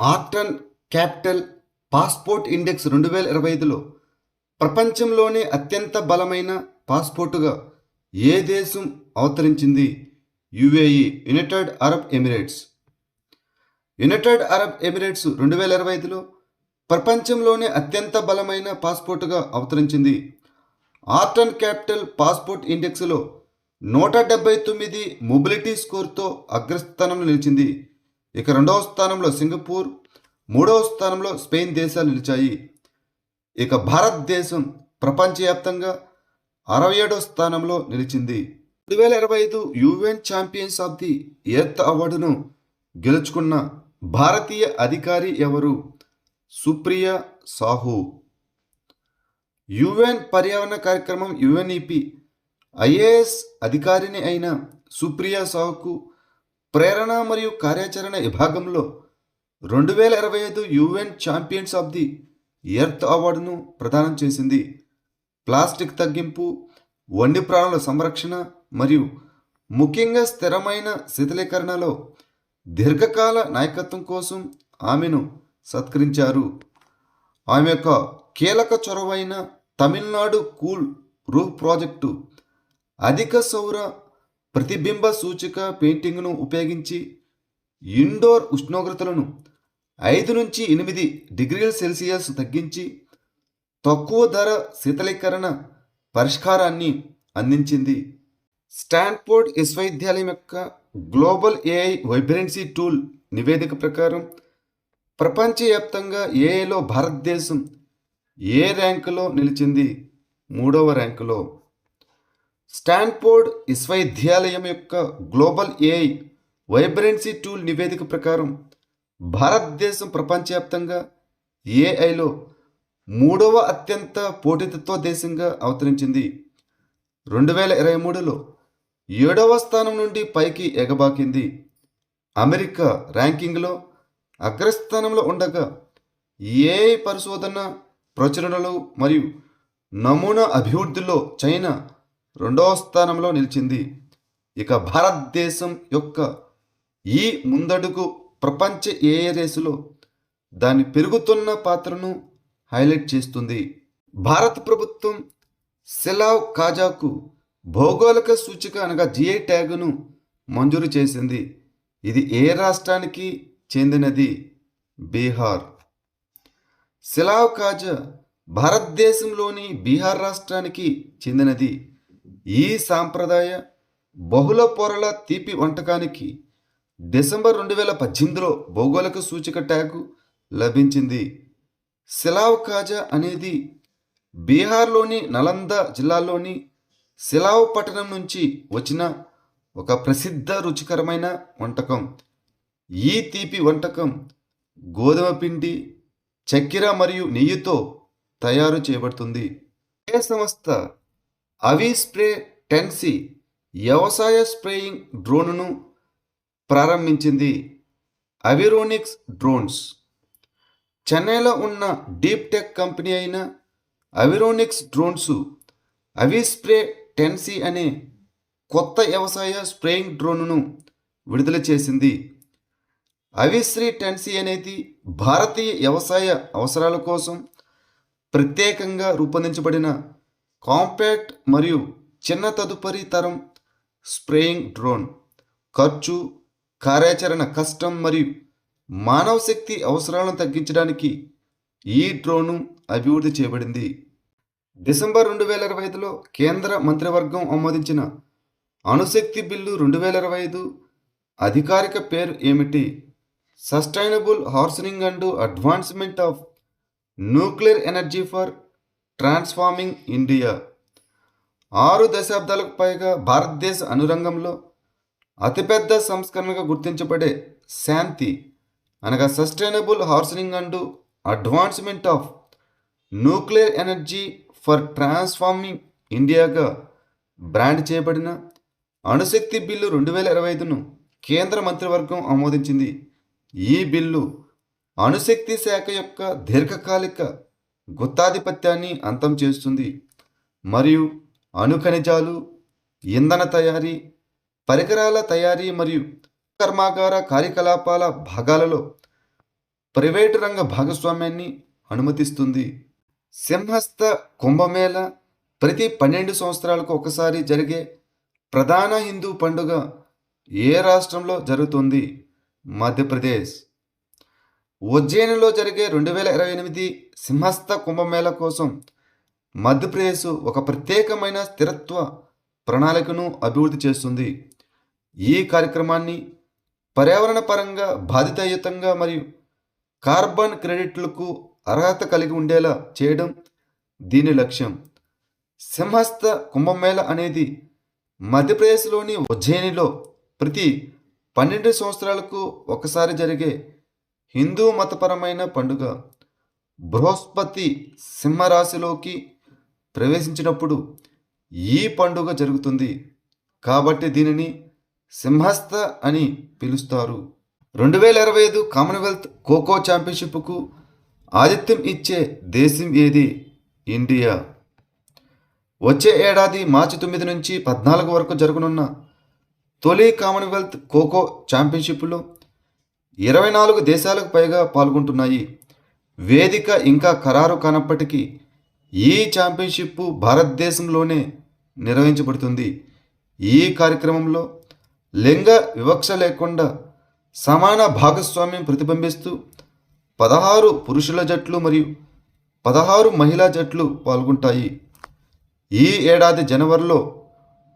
Orton Capital passport index 2025లో ప్రపంచంలోనే అత్యంత బలమైన పాస్పోర్టుగా ఏ దేశం అవతరించింది? UAE, United Arab Emirates. United Arab Emirates 2025లో ప్రపంచంలోనే అత్యంత బలమైన పాస్పోర్టుగా అవతరించింది. ఆర్టన్ క్యాపిటల్ పాస్పోర్ట్ ఇండెక్స్లో 179 మొబిలిటీ స్కోర్తో అగ్రస్థానంలో నిలిచింది. ఇక రెండవ స్థానంలో సింగపూర్, మూడవ స్థానంలో స్పెయిన్ దేశాలు నిలిచాయి. ఇక భారతదేశం ప్రపంచవ్యాప్తంగా 67వ స్థానంలో నిలిచింది. 2025 UN champions of the earth అవార్డును గెలుచుకున్న భారతీయ అధికారి ఎవరు? సుప్రియా సాహూ. యుఎన్ పర్యావరణ కార్యక్రమం యుఎన్ఈపి ఐఏఎస్ అధికారిని అయిన సుప్రియా సాహూకు ప్రేరణ మరియు కార్యాచరణ విభాగంలో 2025 UN champions of the earth అవార్డును ప్రదానం చేసింది. ప్లాస్టిక్ తగ్గింపు, వన్యప్రాణుల సంరక్షణ మరియు ముఖ్యంగా స్థిరమైన శీతలీకరణలో దీర్ఘకాల నాయకత్వం కోసం ఆమెను సత్కరించారు. ఆమె యొక్క కీలక చొరవైన తమిళనాడు కూల్ రూఫ్ ప్రాజెక్టు అధిక సౌర ప్రతిబింబ సూచిక పెయింటింగ్ను ఉపయోగించి ఇండోర్ ఉష్ణోగ్రతలను 5 నుంచి 8 డిగ్రీల సెల్సియస్ తగ్గించి తక్కువ ధర శీతలీకరణ పరిష్కారాన్ని అందించింది. స్టాన్ఫోర్డ్ విశ్వవిద్యాలయం యొక్క గ్లోబల్ ఏఐ వైబ్రెన్సీ టూల్ నివేదిక ప్రకారం ప్రపంచవ్యాప్తంగా ఏఐలో భారతదేశం ఏ ర్యాంకులో నిలిచింది? 3వ ర్యాంకులో. స్టాన్ఫోర్డ్ విశ్వవిద్యాలయం యొక్క గ్లోబల్ ఏఐ వైబ్రెన్సీ టూల్ నివేదిక ప్రకారం భారతదేశం ప్రపంచవ్యాప్తంగా ఏఐలో 3వ అత్యంత పోటీతత్వ దేశంగా అవతరించింది. 2023లో 7వ స్థానం నుండి పైకి ఎగబాకింది. అమెరికా ర్యాంకింగ్లో అగ్రస్థానంలో ఉండగా ఏఐ పరిశోధన, ప్రచురణలు మరియు నమూనా అభివృద్ధిలో చైనా 2వ స్థానంలో నిలిచింది. ఇక భారతదేశం యొక్క ఈ ముందడుగు ప్రపంచ ఏఐ రేసులో దాని పెరుగుతున్న పాత్రను హైలైట్ చేస్తుంది. భారత ప్రభుత్వం సెలావ్ కాజాకు భౌగోళిక సూచిక అనగా జిఐ ట్యాగును మంజూరు చేసింది. ఇది ఏ రాష్ట్రానికి చెందినది? బీహార్. సెలావ్ కాజా భారతదేశంలోని బీహార్ రాష్ట్రానికి చెందినది. ఈ సాంప్రదాయ బహుళ పొరల తీపి వంటకానికి డిసెంబర్ 2018లో భౌగోళిక సూచిక ట్యాగు లభించింది. సెలావ్ కాజా అనేది బీహార్లోని నలంద జిల్లాలోని సెలావ్ పట్టణం నుంచి వచ్చిన ఒక ప్రసిద్ధ రుచికరమైన వంటకం. ఈ తీపి వంటకం గోధుమ పిండి, చక్కెర మరియు నెయ్యితో తయారు చేయబడుతుంది. ఏ సంస్థ అవిస్ప్రే 10C వ్యవసాయ స్ప్రేయింగ్ డ్రోన్ను ప్రారంభించింది? అవిరోనిక్స్ డ్రోన్స్. చెన్నైలో ఉన్న డీప్ టెక్ కంపెనీ అయిన అవిరోనిక్స్ డ్రోన్స్ అవిస్ప్రే 10C అనే కొత్త వ్యవసాయ స్ప్రేయింగ్ డ్రోన్ను విడుదల చేసింది. అవిశ్రీ 10C అనేది భారతీయ వ్యవసాయ అవసరాల కోసం ప్రత్యేకంగా రూపొందించబడిన కాంపాక్ట్ మరియు చిన్న తదుపరి తరం స్ప్రేయింగ్ డ్రోన్. ఖర్చు, కార్యాచరణ కష్టం మరియు మానవ శక్తి అవసరాలను తగ్గించడానికి ఈ డ్రోను అభివృద్ధి చేయబడింది. డిసెంబర్ 2025లో కేంద్ర మంత్రివర్గం ఆమోదించిన అణుశక్తి బిల్లు 2025 అధికారిక పేరు ఏమిటి? Sustainable harnessing and advancement of nuclear energy for transforming India. 6 దశాబ్దాలకు పైగా భారతదేశ అనురంగంలో అతిపెద్ద సంస్కరణగా గుర్తించబడే శాంతి అనగా sustainable harnessing and advancement of nuclear energy for transforming ఇండియాగా బ్రాండ్ చేయబడిన అణుశక్తి బిల్లు 2025ను కేంద్ర మంత్రివర్గం ఆమోదించింది. ఈ బిల్లు అణుశక్తి శాఖ యొక్క దీర్ఘకాలిక గుత్తాధిపత్యాన్ని అంతం చేస్తుంది మరియు అణు ఖనిజాలు, ఇంధన తయారీ, పరికరాల తయారీ మరియు కర్మాగార కార్యకలాపాల భాగాలలో ప్రైవేటు రంగ భాగస్వామ్యాన్ని అనుమతిస్తుంది. సింహస్థ కుంభమేళ ప్రతి 12 సంవత్సరాలకు ఒకసారి జరిగే ప్రధాన హిందూ పండుగ ఏ రాష్ట్రంలో జరుగుతుంది? మధ్యప్రదేశ్. ఉజ్జయినిలో జరిగే 2028 సింహస్థ కుంభమేళ కోసం మధ్యప్రదేశ్ ఒక ప్రత్యేకమైన స్థిరత్వ ప్రణాళికను అభివృద్ధి చేస్తుంది. ఈ కార్యక్రమాన్ని పర్యావరణ పరంగా బాధ్యతాయుతంగా మరియు కార్బన్ క్రెడిట్లకు అర్హత కలిగి ఉండేలా చేయడం దీని లక్ష్యం. సింహస్థ కుంభమేళ అనేది మధ్యప్రదేశ్లోని ఉజ్జయినిలో ప్రతి 12 సంవత్సరాలకు ఒకసారి జరిగే హిందూ మతపరమైన పండుగ. బృహస్పతి సింహరాశిలోకి ప్రవేశించినప్పుడు ఈ పండుగ జరుగుతుంది కాబట్టి దీనిని సింహస్థ అని పిలుస్తారు. 2025 కామన్వెల్త్ ఖోఖో ఛాంపియన్షిప్కు ఆతిథ్యం ఇచ్చే దేశం ఏది? ఇండియా. వచ్చే ఏడాది మార్చి 9 నుంచి 14 వరకు జరగనున్న తొలి కామన్వెల్త్ ఖోఖో ఛాంపియన్షిప్లో 24 దేశాలకు పైగా పాల్గొంటున్నాయి. వేదిక ఇంకా ఖరారు కానప్పటికీ ఈ ఛాంపియన్షిప్ భారతదేశంలోనే నిర్వహించబడుతుంది. ఈ కార్యక్రమంలో లింగ వివక్ష లేకుండా సమాన భాగస్వామ్యం ప్రతిబింబిస్తూ 16 పురుషుల జట్లు మరియు 16 మహిళా జట్లు పాల్గొంటాయి. ఈ ఏడాది జనవరిలో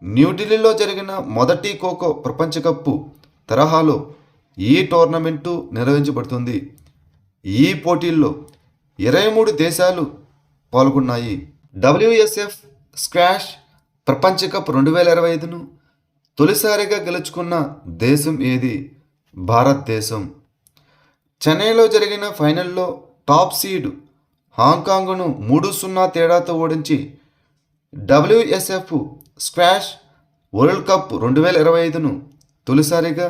న్యూఢిల్లీలో జరిగిన మొదటి ఖోఖో ప్రపంచ కప్ తరహాలో ఈ టోర్నమెంటు నిర్వహించబడుతుంది. ఈ పోటీల్లో 23 దేశాలు పాల్గొన్నాయి. WSF స్క్వాష్ ప్రపంచ కప్ 2025ను తొలిసారిగా గెలుచుకున్న దేశం ఏది? భారతదేశం. చెన్నైలో జరిగిన ఫైనల్లో టాప్ సీడ్ హాంకాంగ్ను 3-0 తేడాతో ఓడించి WSF స్క్వాష్ వరల్డ్ కప్ 2025ను తొలిసారిగా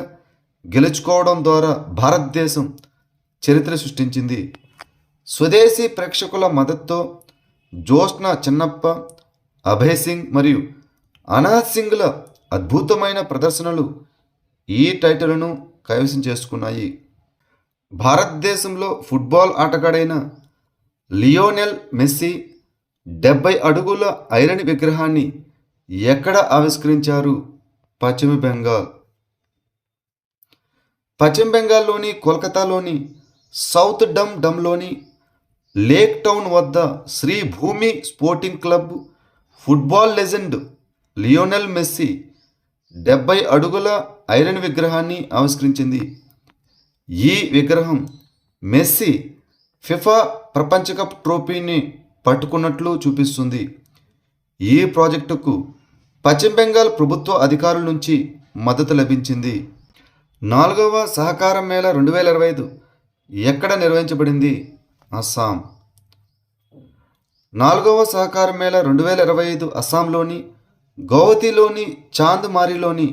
గెలుచుకోవడం ద్వారా భారతదేశం చరిత్ర సృష్టించింది. స్వదేశీ ప్రేక్షకుల మద్దతుతో జోష్న చిన్నప్ప, అభయ్ సింగ్ మరియు అనాథ్ సింగ్ల అద్భుతమైన ప్రదర్శనలు ఈ టైటిల్ను కైవసం చేసుకున్నాయి. భారతదేశంలో ఫుట్బాల్ ఆటగాడైన లియోనెల్ మెస్సీ 70 అడుగుల ఐరన్ విగ్రహాన్ని ఎక్కడ ఆవిష్కరించారు? పశ్చిమ బెంగాల్. పశ్చిమ బెంగాల్లోని కోల్కతాలోని సౌత్ డమ్లోని లేక్ టౌన్ వద్ద శ్రీ భూమి sporting club football legend Lionel Messi 70 అడుగుల ఐరన్ విగ్రహాన్ని ఆవిష్కరించింది. ఈ విగ్రహం మెస్సీ ఫిఫా ప్రపంచ కప్ ట్రోఫీని పట్టుకున్నట్లు చూపిస్తుంది. ఈ ప్రాజెక్టుకు పశ్చిమ బెంగాల్ ప్రభుత్వ అధికారుల నుంచి మద్దతు లభించింది. 4వ సహకార మేళా 2025 ఎక్కడ నిర్వహించబడింది? అస్సాం. 4వ సహకార మేళా 2025 అస్సాంలోని గౌహతిలోని చాంద్మారిలోని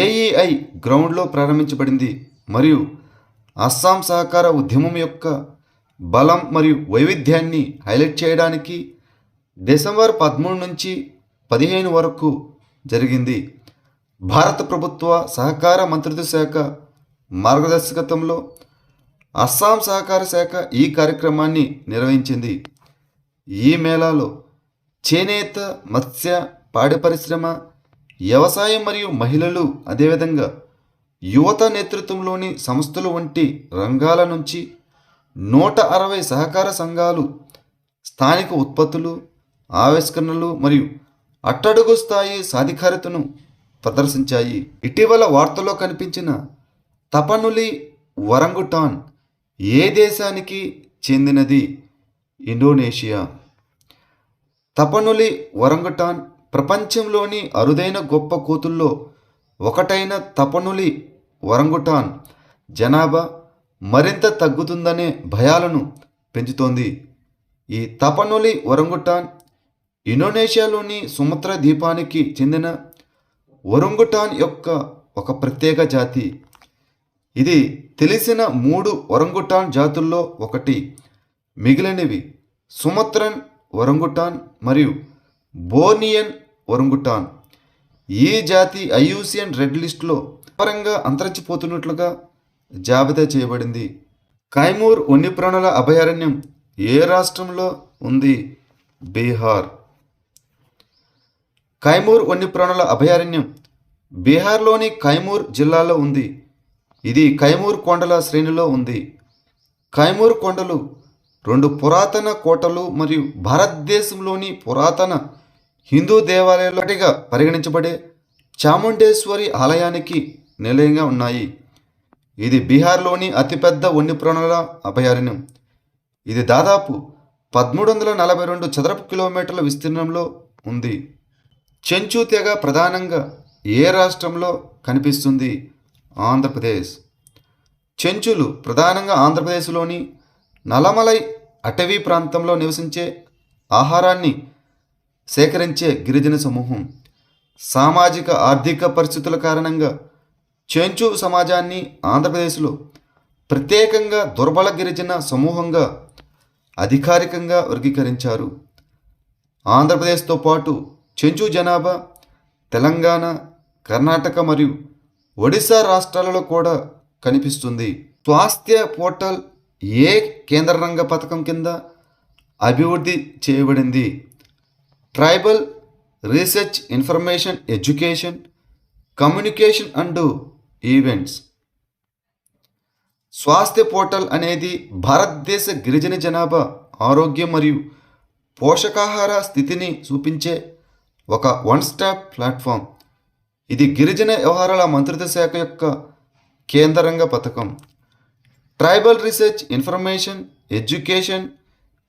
AEI గ్రౌండ్లో ప్రారంభించబడింది మరియు అస్సాం సహకార ఉద్యమం యొక్క బలం మరియు వైవిధ్యాన్ని హైలైట్ చేయడానికి డిసెంబర్ 13 నుంచి 15 వరకు జరిగింది. భారత ప్రభుత్వ సహకార మంత్రిత్వ శాఖ మార్గదర్శకత్వంలో అస్సాం సహకార శాఖ ఈ కార్యక్రమాన్ని నిర్వహించింది. ఈ మేళాలో చేనేత, మత్స్య, పాడి పరిశ్రమ, వ్యవసాయం మరియు మహిళలు, అదేవిధంగా యువత నేతృత్వంలోని సంస్థలు వంటి రంగాల నుంచి 160 సహకార సంఘాలు స్థానిక ఉత్పత్తులు, ఆవిష్కరణలు మరియు అట్టడుగు స్థాయి సాధికారతను ప్రదర్శించాయి. ఇటీవల వార్తల్లో కనిపించిన తపనులి వరంగుటాన్ ఏ దేశానికి చెందినది? ఇండోనేషియా. తపనులి వరంగుటాన్ ప్రపంచంలోని అరుదైన గొప్ప కోతుల్లో ఒకటైన తపనులి వరంగుటాన్ జనాభా మరింత తగ్గుతుందనే భయాలను పెంచుతోంది. ఈ తపనులి వరంగుటాన్ ఇండోనేషియాలోని సుమత్రా ద్వీపానికి చెందిన ఒరంగుటాన్ యొక్క ఒక ప్రత్యేక జాతి. ఇది తెలిసిన 3 ఒరంగుటాన్ జాతుల్లో ఒకటి. మిగిలినవి సుమత్రన్ ఒరంగుటాన్ మరియు బోర్నియన్ ఒరంగుటాన్. ఈ జాతి IUCN రెడ్ లిస్టులో పరంగా అంతరించిపోతున్నట్లుగా జాబితా చేయబడింది. కైమూర్ వన్యప్రాణుల అభయారణ్యం ఏ రాష్ట్రంలో ఉంది? బీహార్. కైమూర్ వన్యప్రాణుల అభయారణ్యం బీహార్లోని కైమూర్ జిల్లాలో ఉంది. ఇది కైమూర్ కొండల శ్రేణిలో ఉంది. కైమూర్ కొండలు 2 పురాతన కోటలు మరియు భారతదేశంలోని పురాతన హిందూ దేవాలయాల్లో ఒకటిగా పరిగణించబడే చాముండేశ్వరి ఆలయానికి నిలయంగా ఉన్నాయి. ఇది బీహార్లోని అతిపెద్ద వన్యప్రాణుల అభయారణ్యం. ఇది దాదాపు 1342 చదరపు కిలోమీటర్ల విస్తీర్ణంలో ఉంది. చెంచు తెగ ప్రధానంగా ఏ రాష్ట్రంలో కనిపిస్తుంది? ఆంధ్రప్రదేశ్. చెంచులు ప్రధానంగా ఆంధ్రప్రదేశ్లోని నల్లమలై అటవీ ప్రాంతంలో నివసించే ఆహారాన్ని సేకరించే గిరిజన సమూహం. సామాజిక ఆర్థిక పరిస్థితుల కారణంగా చెంచు సమాజాన్ని ఆంధ్రప్రదేశ్లో ప్రత్యేకంగా దుర్బల గిరిజన సమూహంగా అధికారికంగా వర్గీకరించారు. ఆంధ్రప్రదేశ్తో పాటు చెంచు జనాభా తెలంగాణ, కర్ణాటక మరియు ఒడిశా రాష్ట్రాలలో కూడా కనిపిస్తుంది. స్వాస్థ్య పోర్టల్ ఏ కేంద్ర రంగ పథకం కింద అభివృద్ధి చేయబడింది? Tribal research, information, education, communication and events. Swasthya portal అనేది భారతదేశ గిరిజన జనాభా ఆరోగ్యం మరియు పోషకాహార స్థితిని చూపించే ఒక వన్ స్టాప్ ప్లాట్ఫామ్. ఇది గిరిజన వ్యవహారాల మంత్రిత్వ శాఖ యొక్క కేంద్ర రంగ పథకం. Tribal research, information, education,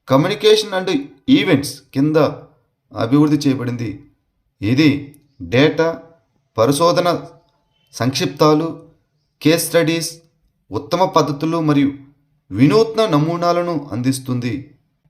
communication and events కింద అభివృద్ధి చేయబడింది. ఇది డేటా, పరిశోధన సంక్షిప్తాలు, కేస్ స్టడీస్, ఉత్తమ పద్ధతులు మరియు వినూత్న నమూనాలను అందిస్తుంది.